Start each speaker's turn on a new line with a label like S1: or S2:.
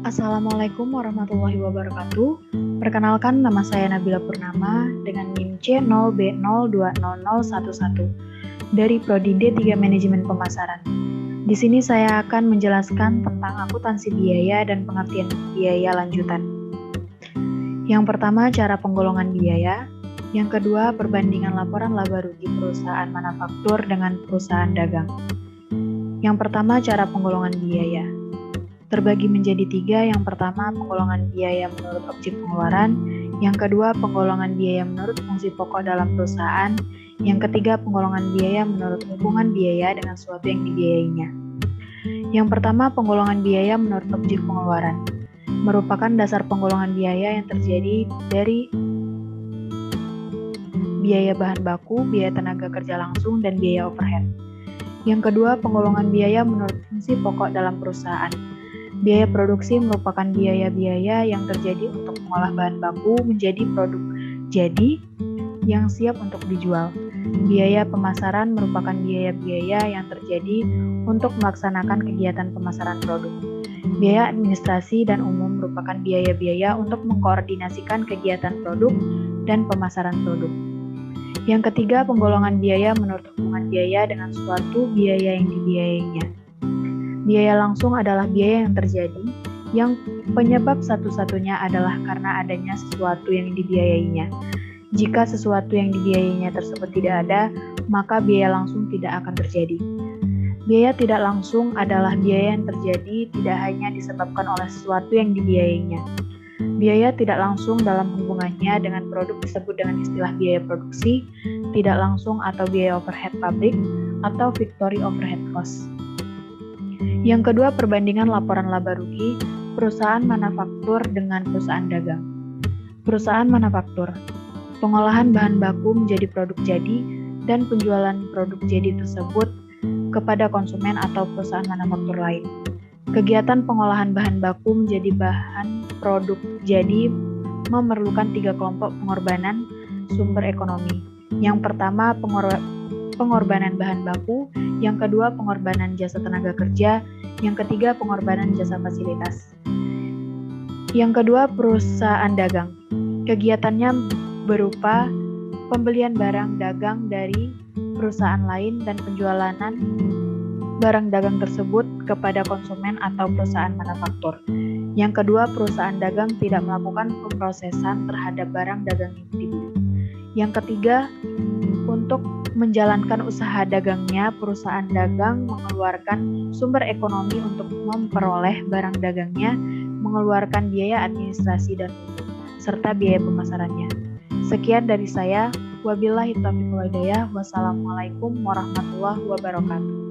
S1: Assalamualaikum warahmatullahi wabarakatuh. Perkenalkan, nama saya Nabila Purnama dengan NIM C0B020011 dari Prodi D3 Manajemen Pemasaran. Di sini saya akan menjelaskan tentang akuntansi biaya dan pengertian biaya lanjutan. Yang pertama, cara penggolongan biaya. Yang kedua, perbandingan laporan laba rugi perusahaan manufaktur dengan perusahaan dagang. Yang pertama, cara penggolongan biaya. Terbagi menjadi 3. Yang pertama, penggolongan biaya menurut objek pengeluaran. Yang kedua, penggolongan biaya menurut fungsi pokok dalam perusahaan. Yang ketiga, penggolongan biaya menurut hubungan biaya dengan suatu yang dibiayainya. Yang pertama, penggolongan biaya menurut objek pengeluaran merupakan dasar penggolongan biaya yang terjadi dari biaya bahan baku, biaya tenaga kerja langsung, dan biaya overhead. Yang kedua, penggolongan biaya menurut fungsi pokok dalam perusahaan. Biaya produksi merupakan biaya-biaya yang terjadi untuk mengolah bahan baku menjadi produk jadi yang siap untuk dijual. Biaya pemasaran merupakan biaya-biaya yang terjadi untuk melaksanakan kegiatan pemasaran produk. Biaya administrasi dan umum merupakan biaya-biaya untuk mengkoordinasikan kegiatan produk dan pemasaran produk. Yang ketiga, penggolongan biaya menurut hubungan biaya dengan suatu biaya yang dibiayainya. Biaya langsung adalah biaya yang terjadi, yang penyebab satu-satunya adalah karena adanya sesuatu yang dibiayainya. Jika sesuatu yang dibiayainya tersebut tidak ada, maka biaya langsung tidak akan terjadi. Biaya tidak langsung adalah biaya yang terjadi tidak hanya disebabkan oleh sesuatu yang dibiayainya. Biaya tidak langsung dalam hubungannya dengan produk disebut dengan istilah biaya produksi, tidak langsung atau biaya overhead pabrik, atau factory overhead cost. Yang kedua, perbandingan laporan laba rugi perusahaan manufaktur dengan perusahaan dagang. Perusahaan manufaktur, pengolahan bahan baku menjadi produk jadi dan penjualan produk jadi tersebut kepada konsumen atau perusahaan manufaktur lain. Kegiatan pengolahan bahan baku menjadi bahan produk jadi memerlukan 3 kelompok pengorbanan sumber ekonomi. Yang pertama, pengorbanan bahan baku, yang kedua pengorbanan jasa tenaga kerja, yang ketiga pengorbanan jasa fasilitas. Yang kedua, perusahaan dagang. Kegiatannya berupa pembelian barang dagang dari perusahaan lain dan penjualan barang dagang tersebut kepada konsumen atau perusahaan manufaktur. Yang kedua, perusahaan dagang tidak melakukan pemrosesan terhadap barang dagang yang dibeli. Yang ketiga, untuk menjalankan usaha dagangnya, perusahaan dagang mengeluarkan sumber ekonomi untuk memperoleh barang dagangnya, mengeluarkan biaya administrasi dan umum, serta biaya pemasarannya. Sekian dari saya. Wabillahi taufiq wal hidayah. Wassalamualaikum warahmatullahi wabarakatuh.